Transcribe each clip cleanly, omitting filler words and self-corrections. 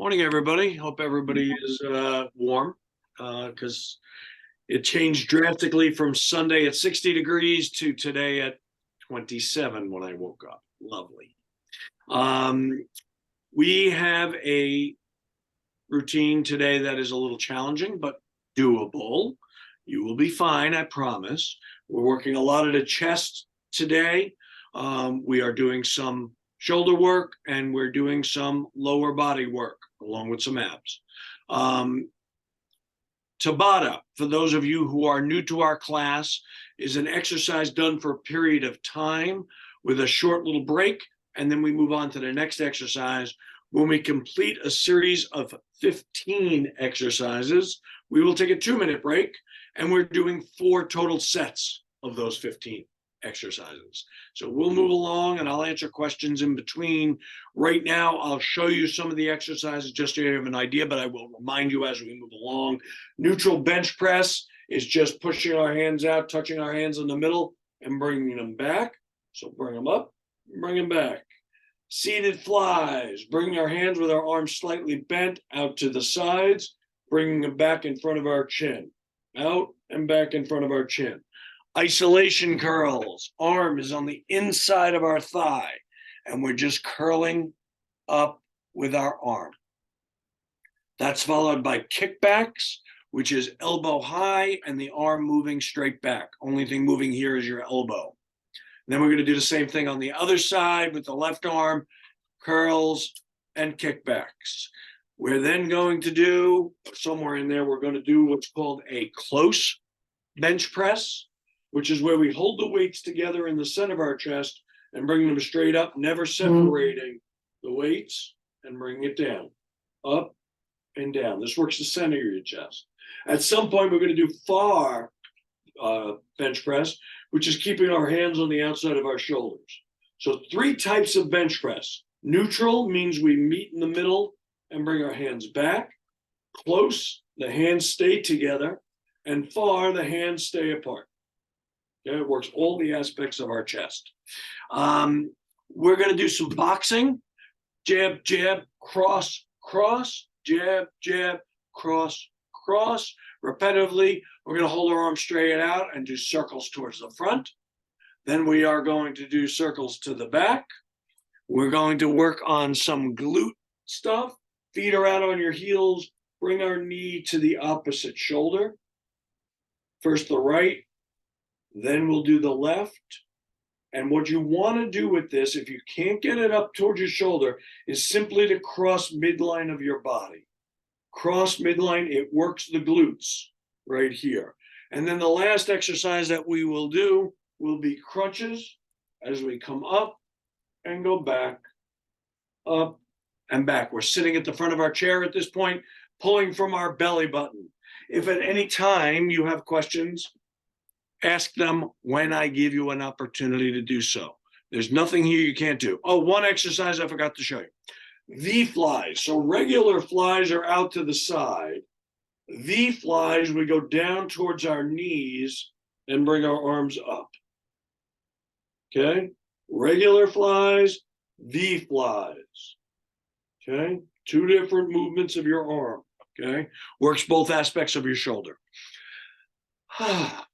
Morning, everybody. Hope everybody is warm because it changed drastically from Sunday at 60 degrees to today at 27 when I woke up. Lovely. We have a routine today that is a little challenging, but doable. You will be fine, I promise. We're working a lot of the chest today. We are doing some shoulder work and we're doing some lower body work along with some abs. Tabata, for those of you who are new to our class, is an exercise done for a period of time with a short little break, and then we move on to the next exercise. When we complete a series of 15 exercises, we will take a 2-minute break, and we're doing 4 total sets of those 15 exercises. So we'll move along and I'll answer questions in between. Right now, I'll show you some of the exercises just so you have an idea, but I will remind you as we move along. Neutral bench press is just pushing our hands out, touching our hands in the middle and bringing them back. So bring them up, bring them back. Seated flies, bringing our hands with our arms slightly bent out to the sides, bringing them back in front of our chin, out and back in front of our chin. Isolation curls, arm is on the inside of our thigh, and we're just curling up with our arm. That's followed by kickbacks, which is elbow high and the arm moving straight back. Only thing moving here is your elbow. Then we're going to do the same thing on the other side with the left arm, curls and kickbacks. We're then going to do, somewhere in there, we're going to do what's called a close bench press, which is where we hold the weights together in the center of our chest and bring them straight up, never separating the weights and bring it down, up and down. This works the center of your chest. At some point, we're going to do far bench press, which is keeping our hands on the outside of our shoulders. So 3 types of bench press. Neutral means we meet in the middle and bring our hands back. Close, the hands stay together. And far, the hands stay apart. Okay, it works all the aspects of our chest. We're going to do some boxing. Jab, jab, cross, cross, jab, jab, cross, cross. Repetitively, we're going to hold our arms straight out and do circles towards the front. Then we are going to do circles to the back. We're going to work on some glute stuff. Feet are out on your heels. Bring our knee to the opposite shoulder. First the right, then we'll do the left. And what you want to do with this, if you can't get it up towards your shoulder, is simply to cross midline of your body. Cross midline, it works the glutes right here. And then the last exercise that we will do will be crunches as we come up and go back, up and back. We're sitting at the front of our chair at this point, pulling from our belly button. If at any time you have questions, ask them when I give you an opportunity to do so. There's nothing here you can't do. Oh, one exercise I forgot to show you. V flies. So regular flies are out to the side. V flies, we go down towards our knees and bring our arms up. Okay? Regular flies, V flies. Okay? 2 different movements of your arm. Okay? Works both aspects of your shoulder.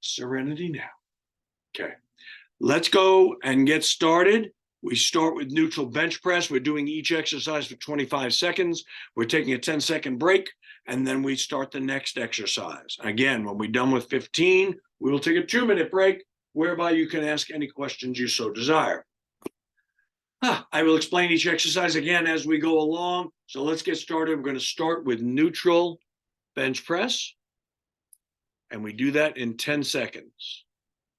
Serenity now. Okay. Let's go and get started. We start with neutral bench press. We're doing each exercise for 25 seconds. We're taking a 10-second break, and then we start the next exercise. Again, when we're done with 15, we will take a 2-minute break, whereby you can ask any questions you so desire. I will explain each exercise again as we go along. So let's get started. We're going to start with neutral bench press, and we do that in 10 seconds.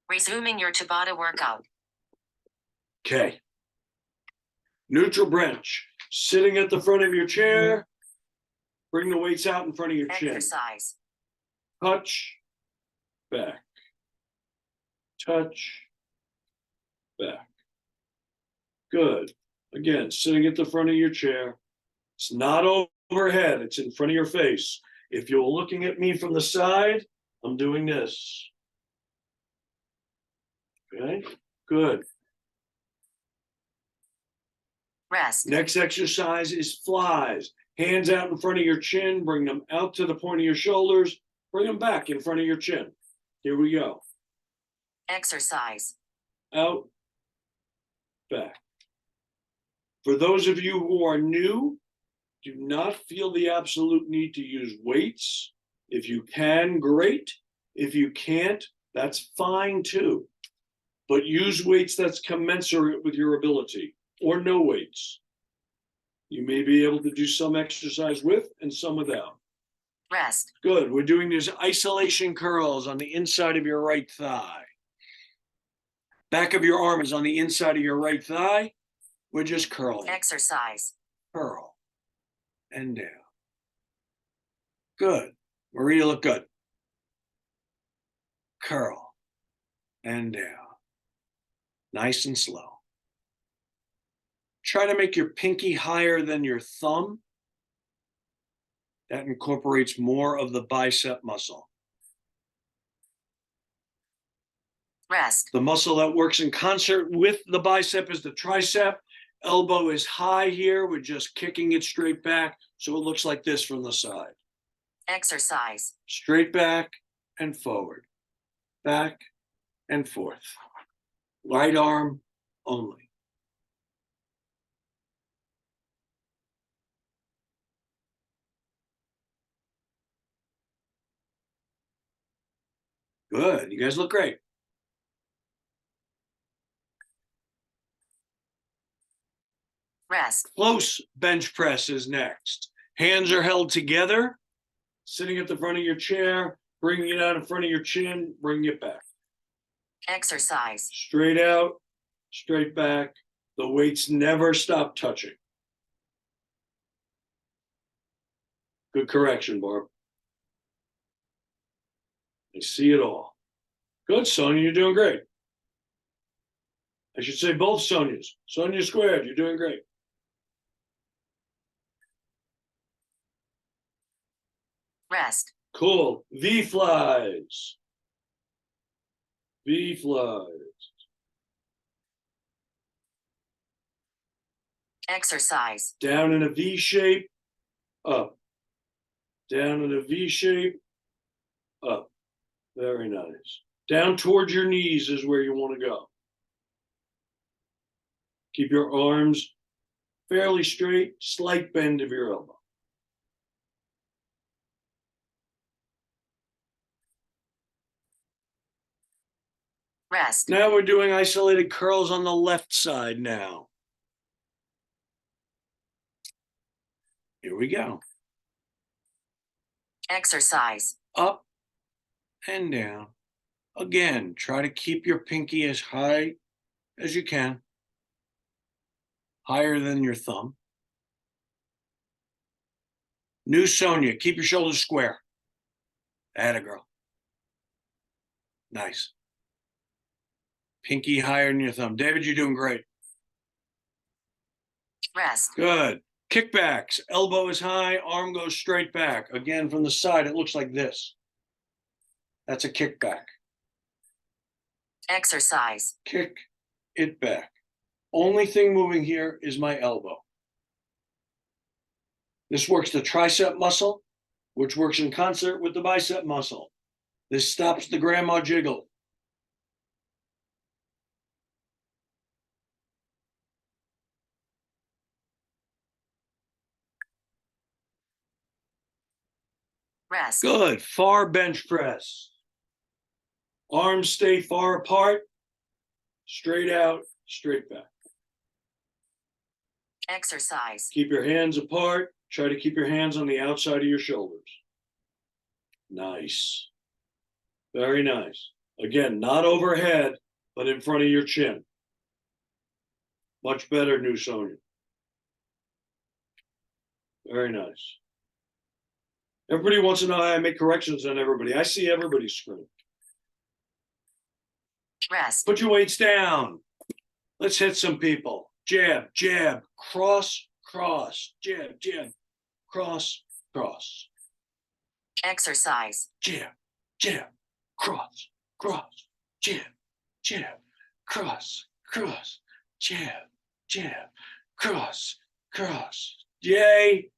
Resuming your Tabata workout. Okay. Neutral bench. Sitting at the front of your chair. Bring the weights out in front of your chin. Exercise. Touch. Back. Touch. Back. Good. Again, sitting at the front of your chair. It's not overhead. It's in front of your face. If you're looking at me from the side, I'm doing this. Okay, good. Rest. Next exercise is flies. Hands out in front of your chin, bring them out to the point of your shoulders, bring them back in front of your chin. Here we go. Exercise. Out, back. For those of you who are new, do not feel the absolute need to use weights. If you can, great. If you can't, that's fine too. But use weights that's commensurate with your ability, or no weights. You may be able to do some exercise with and some without. Rest. Good. We're doing these isolation curls on the inside of your right thigh. Back of your arm is on the inside of your right thigh. We're just curling. Exercise. Curl and down. Good. Maria, look good. Curl and down. Nice and slow. Try to make your pinky higher than your thumb. That incorporates more of the bicep muscle. Rest. The muscle that works in concert with the bicep is the tricep. Elbow is high here. We're just kicking it straight back. So it looks like this from the side. Exercise. Straight back and forward. Back and forth. Right arm only. Good. You guys look great. Rest. Close bench press is next. Hands are held together, sitting at the front of your chair, bringing it out in front of your chin, bringing it back. Exercise. Straight out, straight back. The weights never stop touching. Good correction, Barb. I see it all. Good, Sonia, you're doing great. I should say both Sonias. Sonia squared, you're doing great. Rest. Cool. V-flies. V-flies. Exercise. Down in a V shape, up. Down in a V shape, up. Very nice. Down towards your knees is where you want to go. Keep your arms fairly straight, slight bend of your elbow. Rest. Now we're doing isolated curls on the left side now. Here we go. Exercise. Up and down. Again, try to keep your pinky as high as you can. Higher than your thumb. New Sonia, keep your shoulders square. Atta girl. Nice. Pinky higher than your thumb. David, you're doing great. Rest. Good. Kickbacks. Elbow is high, arm goes straight back. Again, from the side, it looks like this. That's a kickback. Exercise. Kick it back. Only thing moving here is my elbow. This works the tricep muscle, which works in concert with the bicep muscle. This stops the grandma jiggle. Rest. Good. Far bench press. Arms stay far apart. Straight out, straight back. Exercise. Keep your hands apart. Try to keep your hands on the outside of your shoulders. Nice. Very nice. Again, not overhead, but in front of your chin. Much better, new Sonia. Very nice. Everybody wants to know how I make corrections on everybody. I see everybody's screen. Rest. Put your weights down. Let's hit some people. Jab, jab, cross, cross, jab, jab, cross, cross. Exercise. Jab, jab, cross, cross, jab, jab, cross, cross, jab, jab, cross, cross. Yay.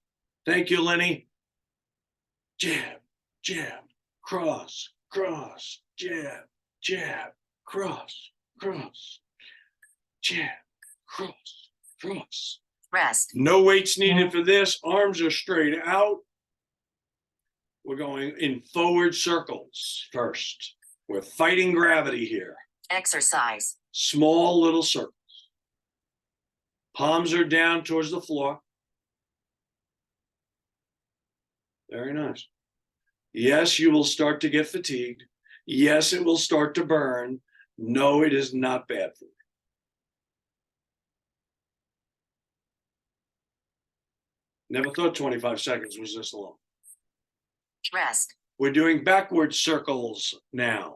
Thank you, Lenny. Jab, jab, cross, cross, jab, jab, cross, cross, jab, cross, cross. Rest. No weights needed for this. Arms are straight out. We're going in forward circles first. We're fighting gravity here. Exercise. Small little circles. Palms are down towards the floor. Very nice. Yes, you will start to get fatigued. Yes, it will start to burn. No, it is not bad for you. Never thought 25 seconds was this long. Rest. We're doing backward circles now.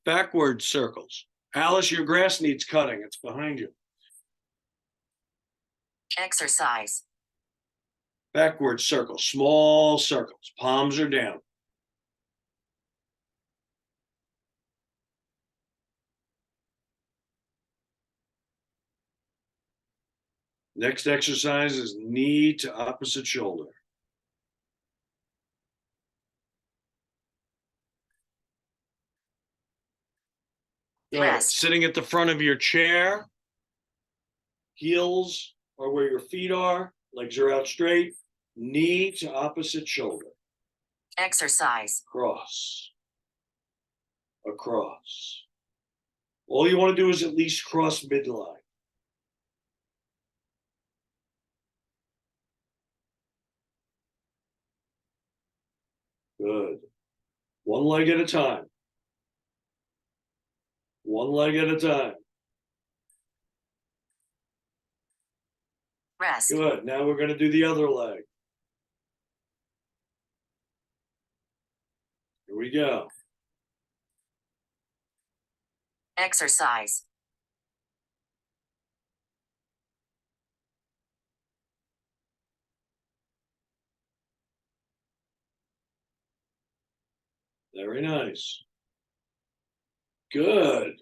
Backward circles. Alice, your grass needs cutting. It's behind you. Exercise. Backward circles, small circles. Palms are down. Next exercise is knee to opposite shoulder. Good. Rest. Sitting at the front of your chair. Heels are where your feet are. Legs are out straight. Knee to opposite shoulder. Exercise. Cross. Across. All you want to do is at least cross midline. Good. One leg at a time. One leg at a time. Rest. Good. Now we're going to do the other leg. Here we go. Exercise. Very nice. Good.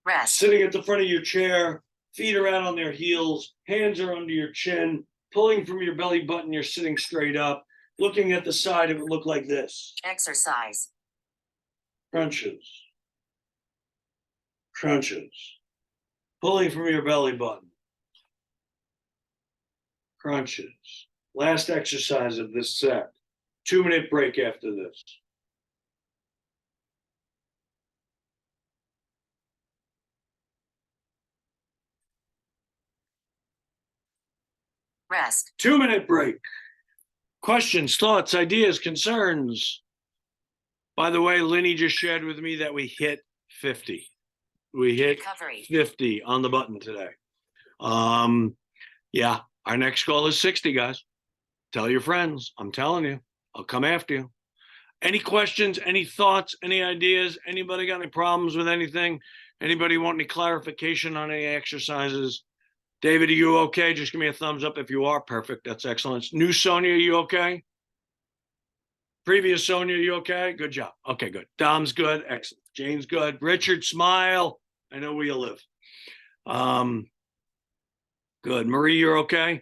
Rest. Sitting at the front of your chair, feet are out on their heels, hands are under your chin, pulling from your belly button, you're sitting straight up. Looking at the side, it would look like this. Exercise. Crunches. Crunches. Pulling from your belly button. Crunches. Last exercise of this set. 2-minute break after this. Rest. 2-minute break. Questions, thoughts, ideas, concerns. By the way, Lenny just shared with me that we hit 50. We hit Recovery. 50 on the button today. Yeah, our next goal is 60, guys. Tell your friends. I'm telling you, I'll come after you. Any questions, any thoughts, any ideas? Anybody got any problems with anything? Anybody want any clarification on any exercises? David, are you okay? Just give me a thumbs up if you are. Perfect. That's excellent. New Sonia, are you okay? Previous Sonia, are you okay? Good job. Okay, good. Dom's good. Excellent. Jane's good. Richard, smile. I know where you live. Good. Marie, you're okay?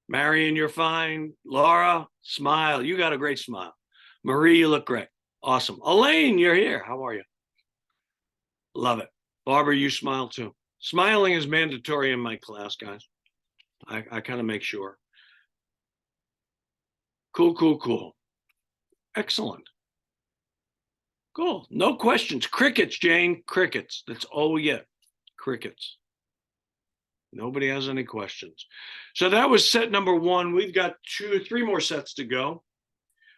Marion, you're fine. Laura, smile. You got a great smile. Marie, you look great. Awesome. Elaine, you're here. How are you? Love it. Barbara, you smile too. Smiling is mandatory in my class, guys. I kind of make sure. Cool, cool, cool. Excellent. Cool. No questions. Crickets, Jane. Crickets. That's all we get. Crickets. Nobody has any questions. So that was set number 1. We've got 2 or 3 more sets to go.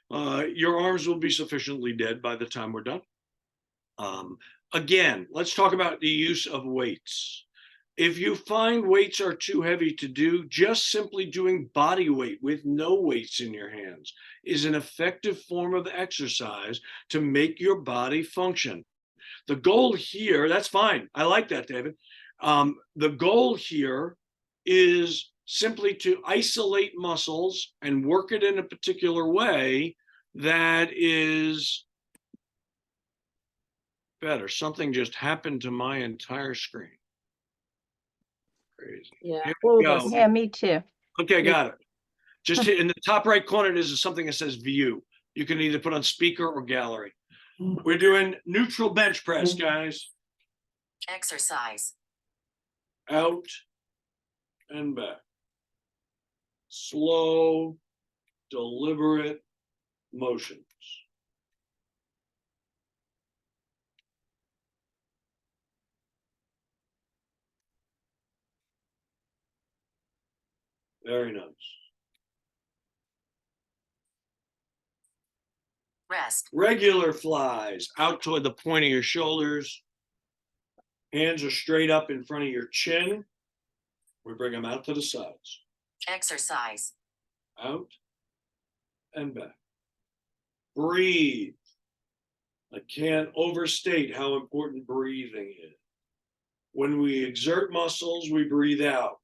Your arms will be sufficiently dead by the time we're done. Again, let's talk about the use of weights. If you find weights are too heavy to do, just simply doing body weight with no weights in your hands is an effective form of exercise to make your body function. The goal here, that's fine. I like that, David. The goal here is simply to isolate muscles and work it in a particular way that is better. Something just happened to my entire screen. Crazy. Yeah. Here we go. Yeah, me too. Okay, got it. Just hit in the top right corner, there's something that says view. You can either put on speaker or gallery. We're doing neutral bench press, guys. Exercise. Out and back. Slow, deliberate motions. Very nice. Rest. Regular flies out toward the point of your shoulders. Hands are straight up in front of your chin. We bring them out to the sides. Exercise. Out and back. Breathe. I can't overstate how important breathing is. When we exert muscles, we breathe out.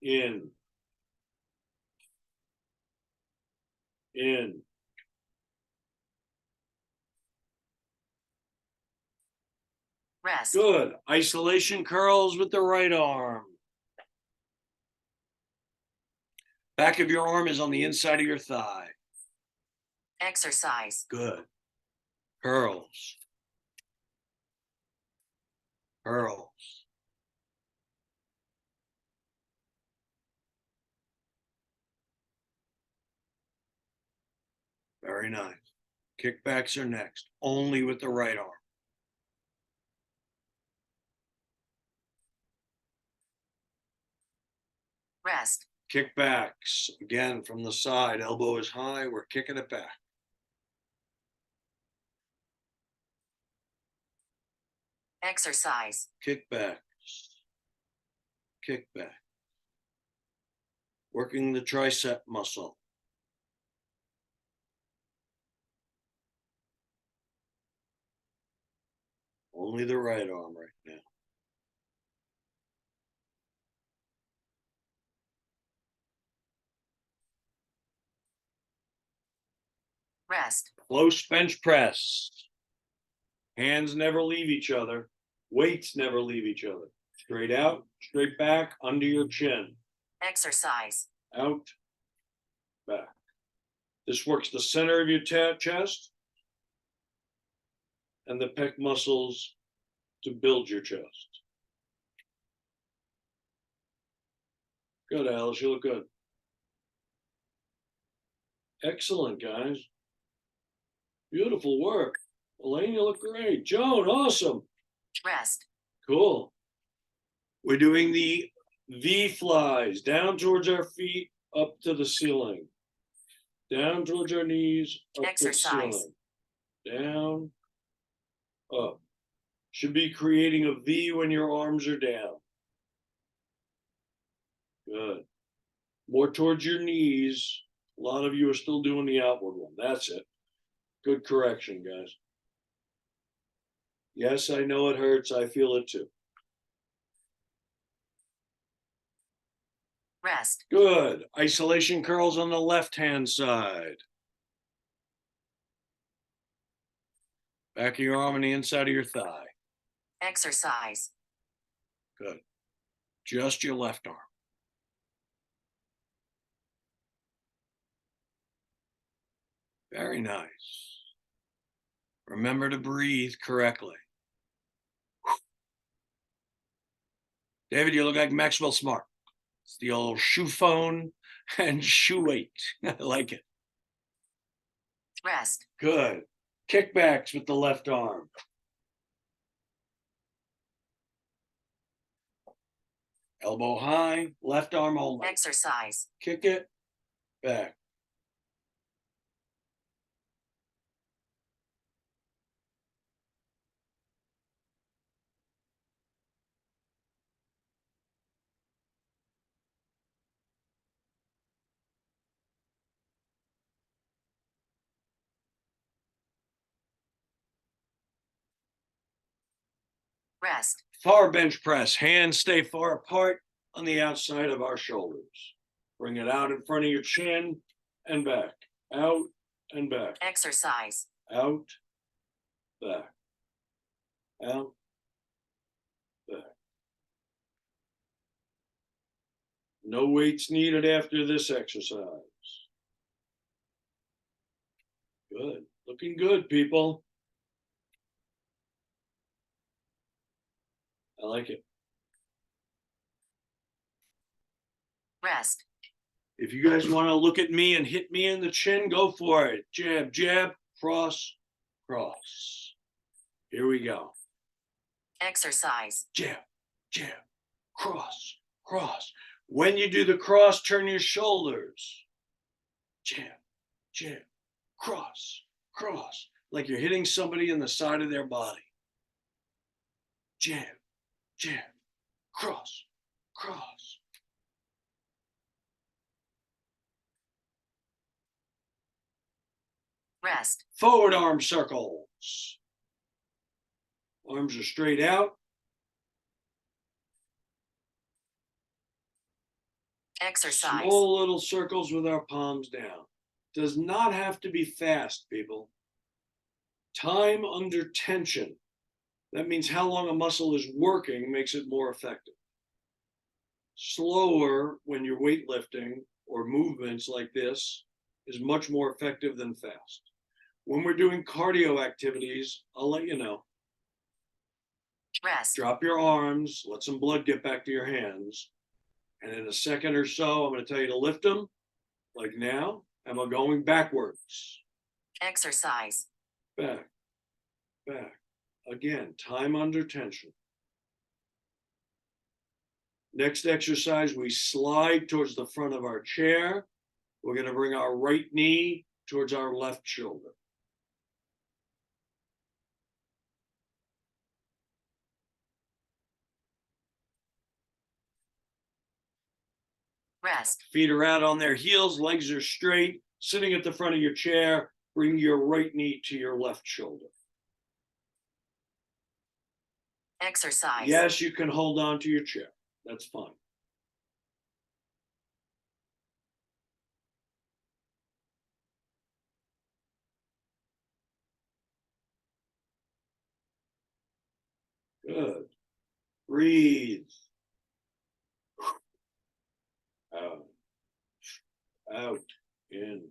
In. In. Rest. Good. Isolation curls with the right arm. Back of your arm is on the inside of your thigh. Exercise. Good. Curls. Curls. Very nice. Kickbacks are next, only with the right arm. Rest. Kickbacks, again from the side, elbow is high, we're kicking it back. Exercise. Kickbacks. Kickback. Working the tricep muscle. Only the right arm right now. Rest. Close bench press. Hands never leave each other. Weights never leave each other. Straight out, straight back, under your chin. Exercise. Out, back. This works the center of your chest and the pec muscles to build your chest. Good, Alice, you look good. Excellent, guys. Beautiful work. Elaine, you look great. Joan, awesome. Rest. Cool. We're doing the V flies down towards our feet, up to the ceiling. Down towards our knees, up Exercise. to the ceiling. Down, up. Should be creating a V when your arms are down. Good. More towards your knees. A lot of you are still doing the outward one. That's it. Good correction, guys. Yes, I know it hurts. I feel it too. Rest. Good. Isolation curls on the left-hand side. Back of your arm and the inside of your thigh. Exercise. Good. Just your left arm. Very nice. Remember to breathe correctly. David, you look like Maxwell Smart. It's the old shoe phone and shoe weight. I like it. Rest. Good. Kickbacks with the left arm. Elbow high, left arm only. Exercise. Kick it back. Rest. Far bench press. Hands stay far apart on the outside of our shoulders. Bring it out in front of your chin and back. Out and back. Exercise. Out, back. Out. Back. No weights needed after this exercise. Good. Looking good, people. I like it. Rest. If you guys want to look at me and hit me in the chin, go for it. Jab, jab, cross, cross. Here we go. Exercise. Jab, jab, cross, cross. When you do the cross, turn your shoulders. Jab, jab, cross, cross. Like you're hitting somebody in the side of their body. Jab, jab, cross, cross. Rest. Forward arm circles. Arms are straight out. Exercise. Small little circles with our palms down. Does not have to be fast, people. Time under tension. That means how long a muscle is working makes it more effective. Slower when you're weightlifting or movements like this is much more effective than fast. When we're doing cardio activities, I'll let you know. Rest. Drop your arms, let some blood get back to your hands. And in a second or so, I'm going to tell you to lift them, like now, and we're going backwards. Exercise. Back, back. Again, time under tension. Next exercise, we slide towards the front of our chair. We're going to bring our right knee towards our left shoulder. Rest. Feet are out on their heels, legs are straight. Sitting at the front of your chair, bring your right knee to your left shoulder. Exercise. Yes, you can hold on to your chair. That's fine. Good. Breathe. Out. Out. In.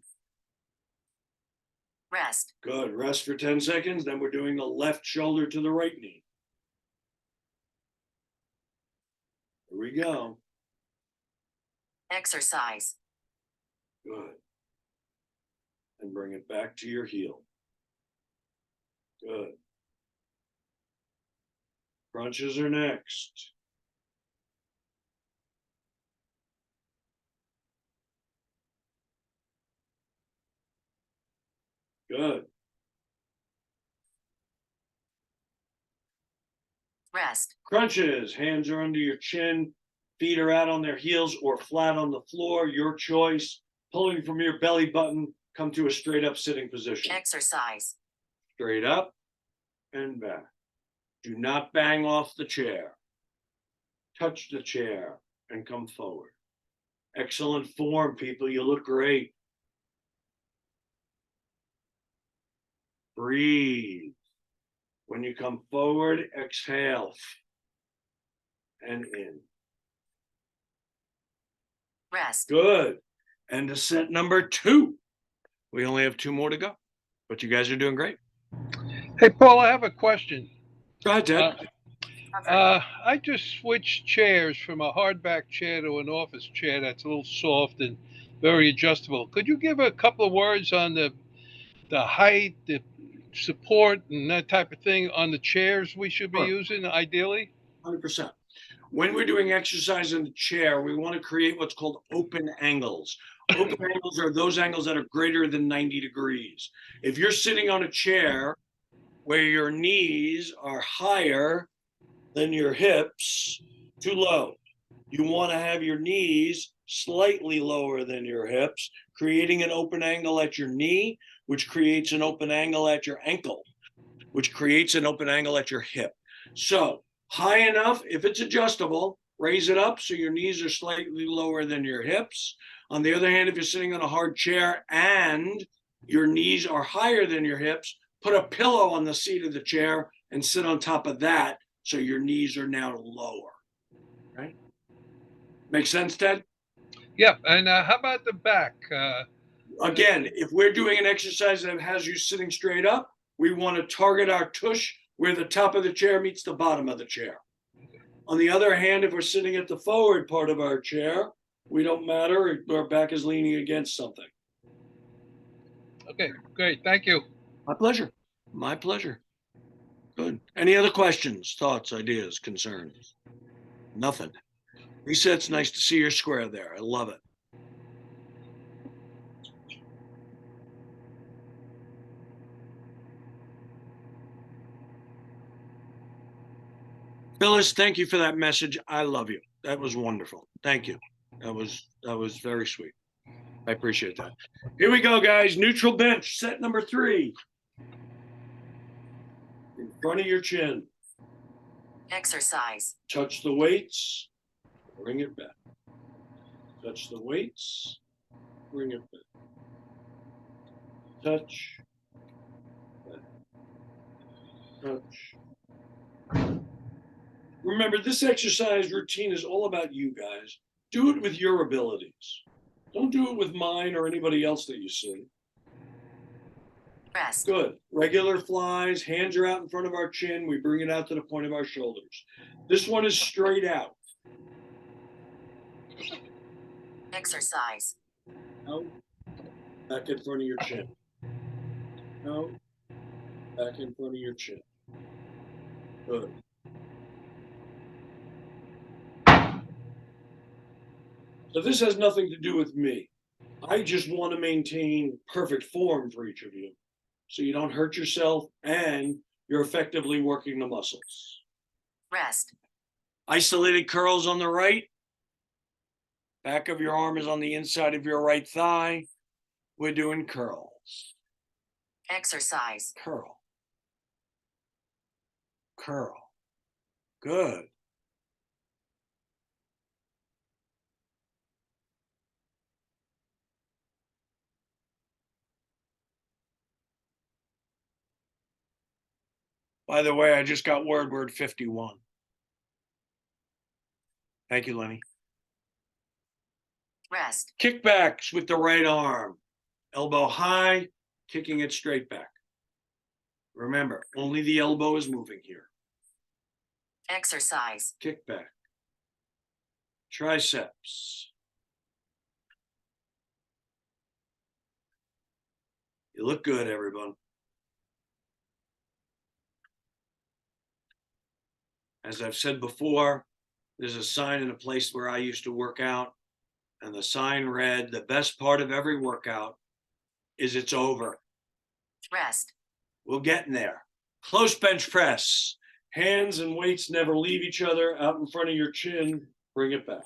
Rest. Good. Rest for 10 seconds. Then we're doing the left shoulder to the right knee. Here we go. Exercise. Good. And bring it back to your heel. Good. Crunches are next. Good. Rest. Crunches. Hands are under your chin. Feet are out on their heels or flat on the floor. Your choice. Pulling from your belly button. Come to a straight up sitting position. Exercise. Straight up and back. Do not bang off the chair. Touch the chair and come forward. Excellent form, people. You look great. Breathe. When you come forward, exhale. And in. Rest. Good. And to set number 2. We only have 2 more to go, but you guys are doing great. Hey, Paul, I have a question. Go ahead, Ted. I just switched chairs from a hardback chair to an office chair that's a little soft and very adjustable. Could you give a couple of words on the height, the support, and that type of thing on the chairs we should be Sure. using, ideally? 100%. When we're doing exercise in the chair, we want to create what's called open angles. Open angles are those angles that are greater than 90 degrees. If you're sitting on a chair where your knees are higher than your hips, too low. You want to have your knees slightly lower than your hips, creating an open angle at your knee, which creates an open angle at your ankle, which creates an open angle at your hip. So high enough, if it's adjustable, raise it up so your knees are slightly lower than your hips. On the other hand, if you're sitting on a hard chair and your knees are higher than your hips, put a pillow on the seat of the chair and sit on top of that so your knees are now lower. Right? Make sense, Ted? Yeah, and how about the back? Again, if we're doing an exercise that has you sitting straight up, we want to target our tush where the top of the chair meets the bottom of the chair. On the other hand, if we're sitting at the forward part of our chair, we don't matter. Our back is leaning against something. Okay, great. Thank you. My pleasure. My pleasure. Good. Any other questions, thoughts, ideas, concerns? Nothing. Lisa, it's nice to see your square there. I love it. Phyllis, thank you for that message. I love you. That was wonderful. Thank you. That was very sweet. I appreciate that. Here we go, guys. Neutral bench, set number 3. In front of your chin. Exercise. Touch the weights. Bring it back. Touch the weights. Bring it back. Touch. Back. Touch. Remember, this exercise routine is all about you guys. Do it with your abilities. Don't do it with mine or anybody else that you see. Rest. Good. Regular flies, hands are out in front of our chin. We bring it out to the point of our shoulders. This one is straight out. Exercise. Out. Back in front of your chin. Out. Back in front of your chin. Good. So this has nothing to do with me. I just want to maintain perfect form for each of you, so you don't hurt yourself and you're effectively working the muscles. Rest. Isolated curls on the right. Back of your arm is on the inside of your right thigh. We're doing curls. Exercise. Curl. Curl. Good. By the way, I just got word 51. Thank you, Lenny. Rest. Kickbacks with the right arm. Elbow high, kicking it straight back. Remember, only the elbow is moving here. Exercise. Kick back. Triceps. You look good, everyone. As I've said before, there's a sign in a place where I used to work out, and the sign read, the best part of every workout is it's over. Rest. We'll get in there. Close bench press. Hands and weights never leave each other. Out in front of your chin. Bring it back.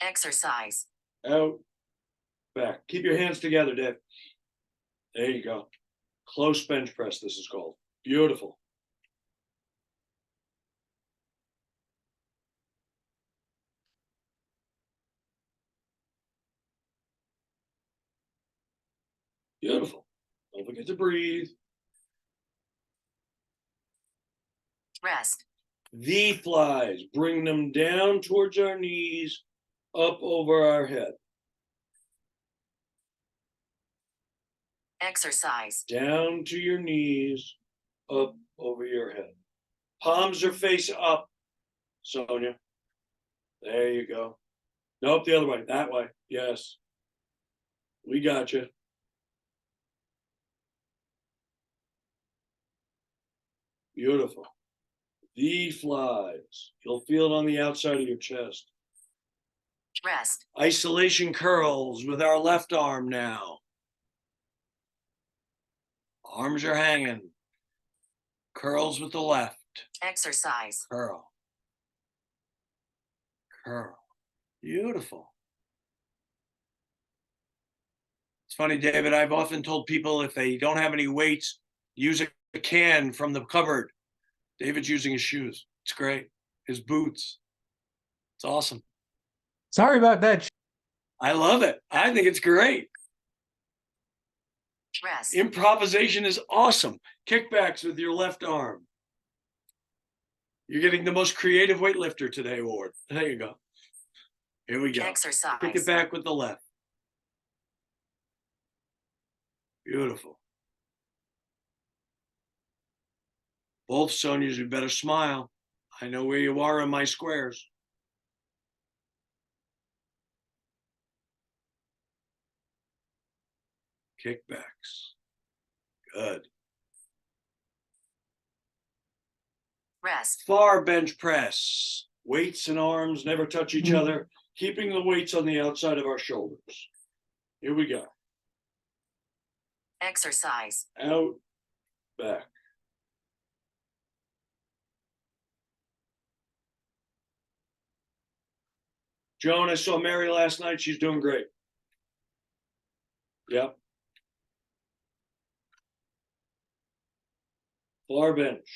Exercise. Out. Back. Keep your hands together, Dave. There you go. Close bench press, this is called. Beautiful. Beautiful. Don't forget to breathe. Rest. V flies. Bring them down towards our knees, up over our head. Exercise. Down to your knees, up over your head. Palms are face up, Sonia. There you go. Nope, the other way. That way. Yes. We got you. Beautiful. V flies. You'll feel it on the outside of your chest. Rest. Isolation curls with our left arm now. Arms are hanging. Curls with the left. Exercise. Curl. Curl. Beautiful. It's funny, David, I've often told people if they don't have any weights, use a can from the cupboard. David's using his shoes. It's great. His boots. It's awesome. Sorry about that. I love it. I think it's great. Rest. Improvisation is awesome. Kickbacks with your left arm. You're getting the most creative weightlifter today award. There you go. Here we go. Exercise. Kick it back with the left. Beautiful. Both Sonias, you better smile. I know where you are in my squares. Kickbacks. Good. Rest. Far bench press. Weights and arms never touch each other, keeping the weights on the outside of our shoulders. Here we go. Exercise. Out, back. Joan, I saw Mary last night. She's doing great. Yep. Far bench.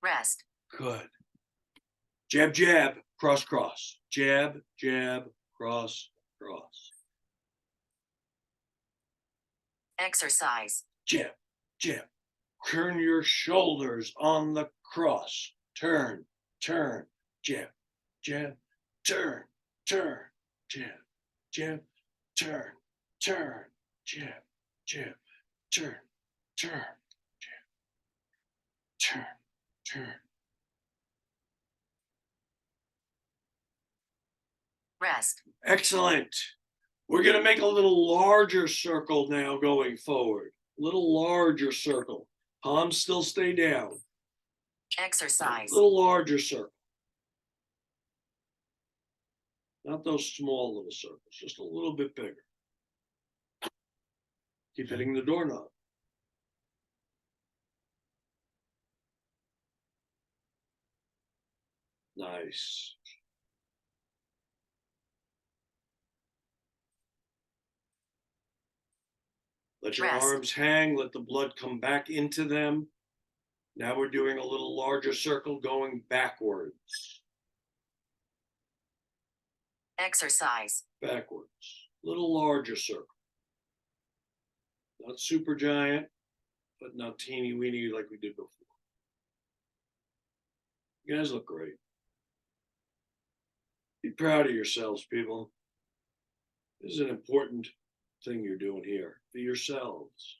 Rest. Good. Jab, jab, cross, cross. Jab, jab, cross, cross. Exercise. Jab, jab. Turn your shoulders on the cross. Turn, turn, jab, jab, turn, turn, jab, jab, turn, turn, jab, jab, turn, turn, jab, turn, turn. Rest. Excellent. We're going to make a little larger circle now going forward. A little larger circle. Palms still stay down. Exercise. A little larger circle. Not those small little circles, just a little bit bigger. Keep hitting the doorknob. Nice. Let your Rest. arms hang, let the blood come back into them. Now we're doing a little larger circle going backwards. Exercise. Backwards. Little larger circle. Not super giant, but not teeny weeny like we did before. You guys look great. Be proud of yourselves, people. This is an important thing you're doing here for yourselves.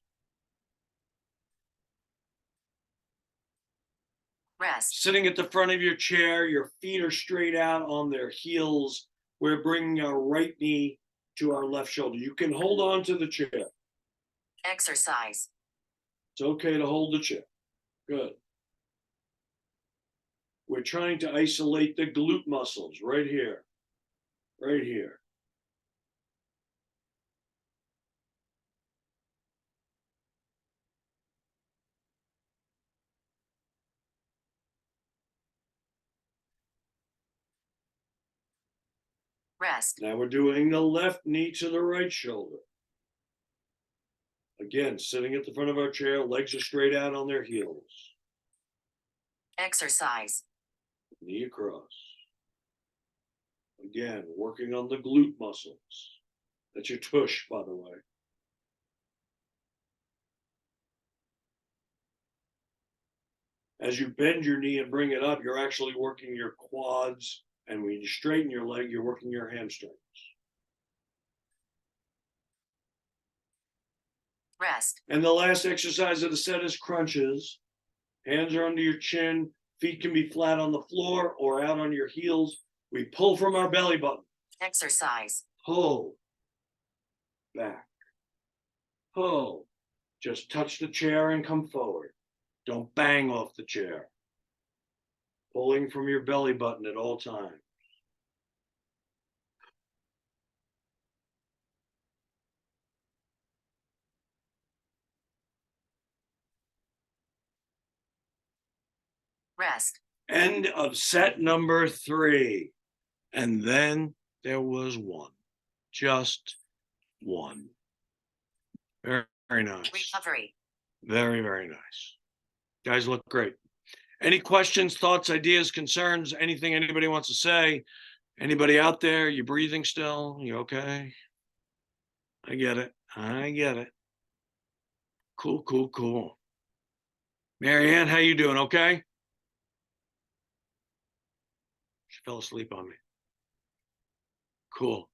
Rest. Sitting at the front of your chair, your feet are straight out on their heels. We're bringing our right knee to our left shoulder. You can hold on to the chair. Exercise. It's okay to hold the chair. Good. We're trying to isolate the glute muscles right here. Right here. Rest. Now we're doing the left knee to the right shoulder. Again, sitting at the front of our chair, legs are straight out on their heels. Exercise. Knee across. Again, working on the glute muscles. That's your tush, by the way. As you bend your knee and bring it up, you're actually working your quads. And when you straighten your leg, you're working your hamstrings. Rest. And the last exercise of the set is crunches. Hands are under your chin. Feet can be flat on the floor or out on your heels. We pull from our belly button. Exercise. Pull. Back. Pull. Just touch the chair and come forward. Don't bang off the chair. Pulling from your belly button at all times. Rest. End of set number 3. And then there was one. Just one. Very, very nice. Recovery. Very, very nice. Guys look great. Any questions, thoughts, ideas, concerns, anything anybody wants to say? Anybody out there? You breathing still? You okay? I get it. I get it. Cool, cool, cool. Marianne, how you doing? Okay? She fell asleep on me. Cool.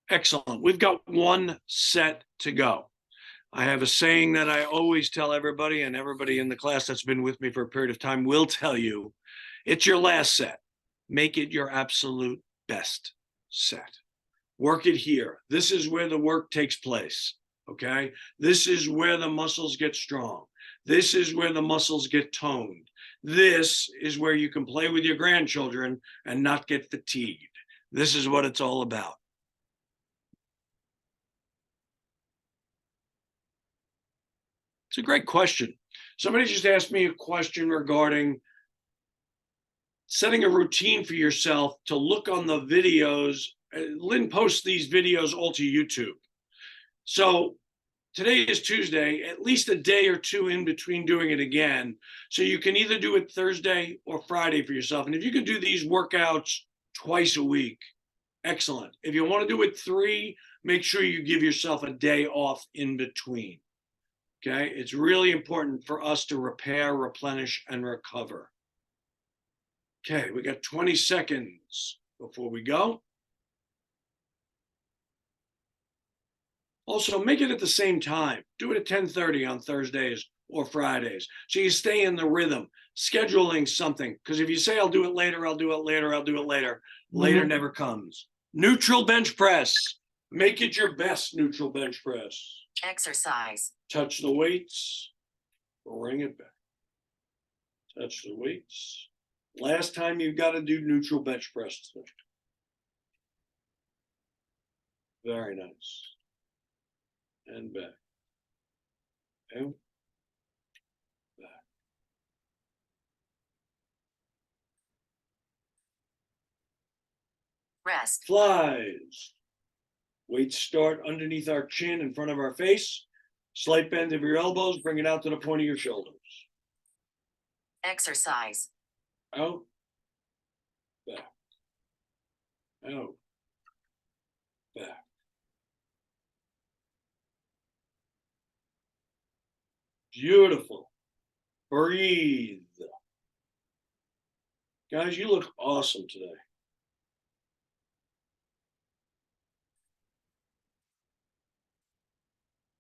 Excellent. We've got one set to go. I have a saying that I always tell everybody, and everybody in the class that's been with me for a period of time will tell you, it's your last set. Make it your absolute best set. Work it here. This is where the work takes place, okay? This is where the muscles get strong. This is where the muscles get toned. This is where you can play with your grandchildren and not get fatigued. This is what it's all about. It's a great question. Somebody just asked me a question regarding setting a routine for yourself to look on the videos. Lynn posts these videos all to YouTube. So today is Tuesday, at least a day or two in between doing it again. So you can either do it Thursday or Friday for yourself. And if you can do these workouts twice a week, excellent. If you want to do it 3, make sure you give yourself a day off in between. Okay, it's really important for us to repair, replenish, and recover. Okay, we got 20 seconds before we go. Also, make it at the same time. Do it at 10:30 on Thursdays or Fridays. So you stay in the rhythm, scheduling something. Because if you say, I'll do it later, I'll do it later, I'll do it later, later never comes. Neutral bench press. Make it your best neutral bench press. Exercise. Touch the weights, bring it back. Touch the weights. Last time you've got to do neutral bench press today. Very nice. And back. And back. Rest. Flies. Weights start underneath our chin in front of our face. Slight bend of your elbows, bring it out to the point of your shoulders. Exercise. Out, back, out, back. Beautiful. Breathe. Guys, you look awesome today.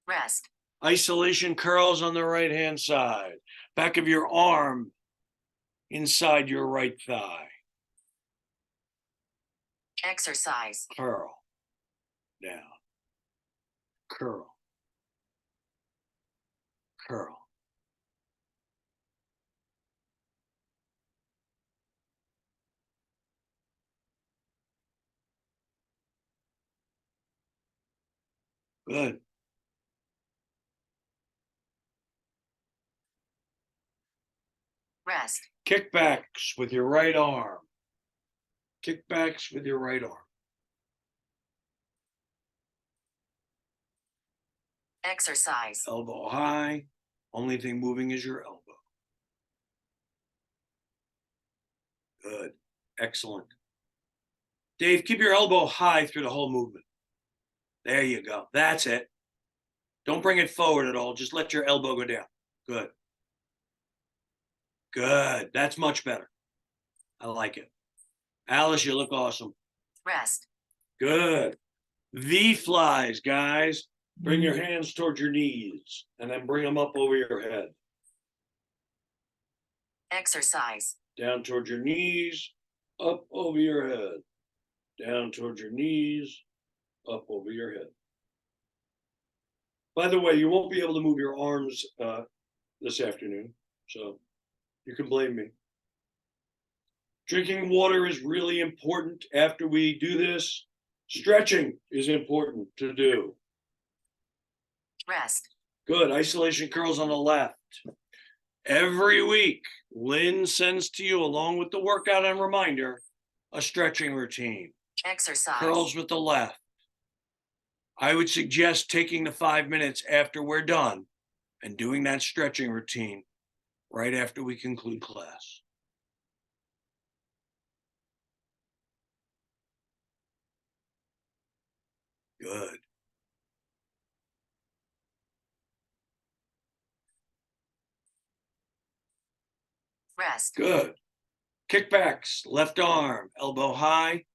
Rest. Isolation curls on the right-hand side. Back of your arm inside your right thigh. Exercise. Curl. Down. Curl. Curl. Good. Rest. Kickbacks with your right arm. Kickbacks with your right arm. Exercise. Elbow high. Only thing moving is your elbow. Good. Excellent. Dave, keep your elbow high through the whole movement. There you go. That's it. Don't bring it forward at all. Just let your elbow go down. Good. Good. That's much better. I like it. Alice, you look awesome. Rest. Good. V flies, guys. Bring your hands towards your knees and then bring them up over your head. Exercise. Down towards your knees, up over your head. Down towards your knees, up over your head. By the way, you won't be able to move your arms this afternoon, so you can blame me. Drinking water is really important after we do this. Stretching is important to do. Rest. Good. Isolation curls on the left. Every week, Lynn sends to you, along with the workout and reminder, a stretching routine. Exercise. Curls with the left. I would suggest taking the 5 minutes after we're done and doing that stretching routine right after we conclude class. Good. Rest. Good. Kickbacks, left arm, elbow high.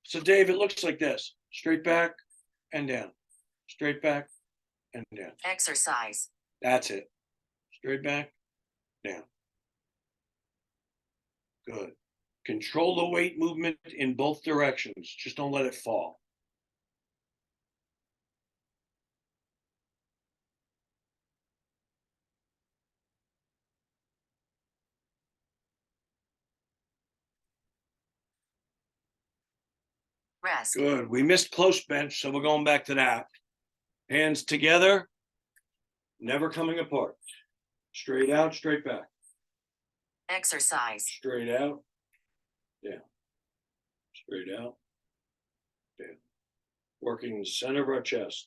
So Dave, it looks like this. Straight back and down. Straight back and down. Exercise. That's it. Straight back, down. Good. Control the weight movement in both directions. Just don't let it fall. Rest. Good. We missed close bench, so we're going back to that. Hands together, never coming apart. Straight out, straight back. Exercise. Straight out, down. Straight out, down. Working the center of our chest.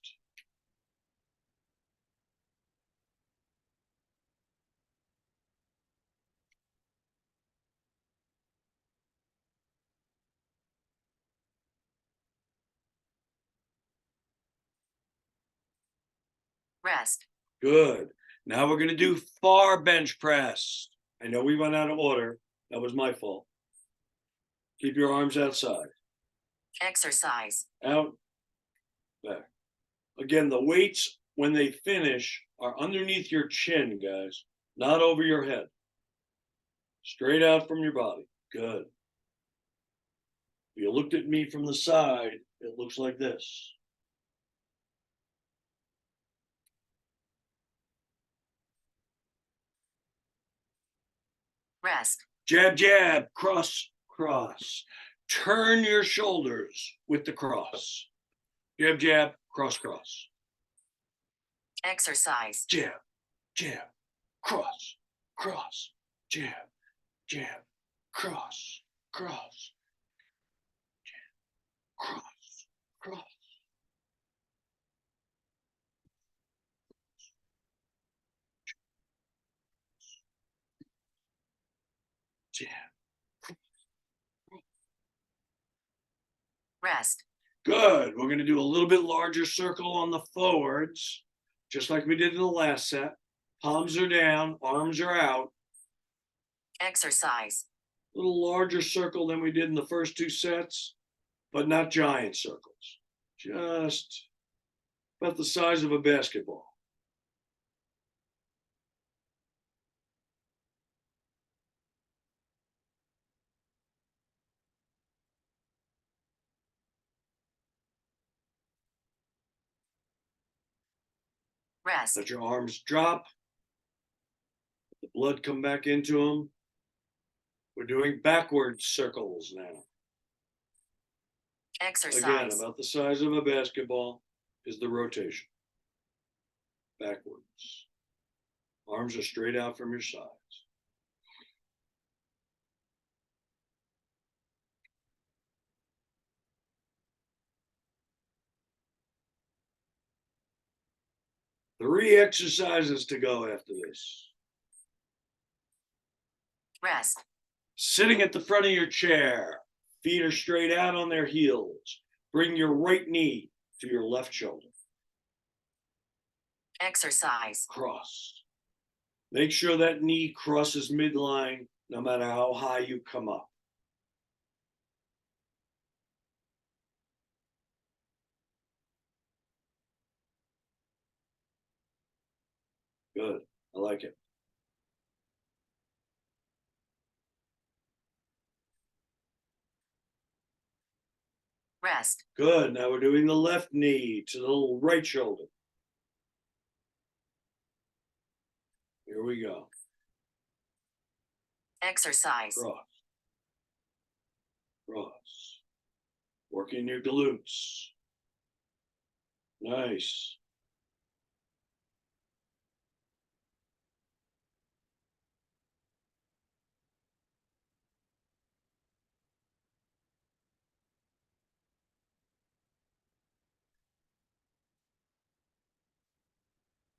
Rest. Good. Now we're going to do far bench press. I know we went out of order. That was my fault. Keep your arms outside. Exercise. Out, back. Again, the weights, when they finish, are underneath your chin, guys, not over your head. Straight out from your body. Good. If you looked at me from the side, it looks like this. Rest. Jab, jab, cross, cross. Turn your shoulders with the cross. Jab, jab, cross, cross. Exercise. Jab, jab, cross, cross, jab, jab, cross, cross, jab, cross, cross. Jab. Rest. Good. We're going to do a little bit larger circle on the forwards, just like we did in the last set. Palms are down, arms are out. Exercise. A little larger circle than we did in the first two sets, but not giant circles. Just about the size of a basketball. Rest. Let your arms drop. Let the blood come back into them. We're doing backwards circles now. Exercise. Again, about the size of a basketball is the rotation. Backwards. Arms are straight out from your sides. Three exercises to go after this. Rest. Sitting at the front of your chair, feet are straight out on their heels. Bring your right knee to your left shoulder. Exercise. Cross. Make sure that knee crosses midline no matter how high you come up. Good. I like it. Rest. Good. Now we're doing the left knee to the right shoulder. Here we go. Exercise. Cross. Cross. Working your glutes. Nice.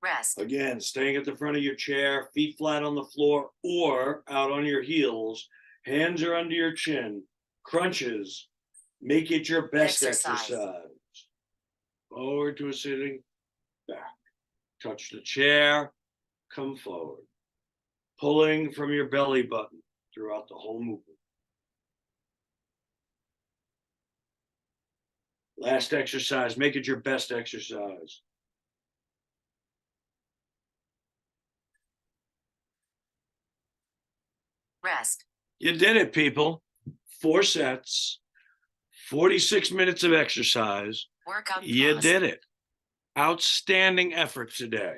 Rest. Again, staying at the front of your chair, feet flat on the floor or out on your heels. Hands are under your chin. Crunches. Make it your best Exercise. exercise. Forward to a sitting, back. Touch the chair, come forward. Pulling from your belly button throughout the whole movement. Last exercise, make it your best exercise. Rest. You did it, people. 4 sets, 46 minutes of exercise. Workout You pause. did it. Outstanding effort today.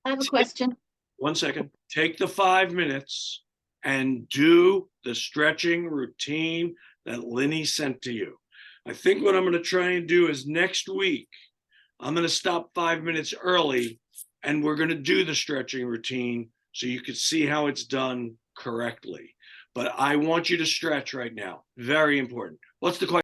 I have a question. 1 second. Take the 5 minutes and do the stretching routine that Linny sent to you. I think what I'm going to try and do is next week, I'm going to stop 5 minutes early and we're going to do the stretching routine so you can see how it's done correctly. But I want you to stretch right now. Very important. What's the question?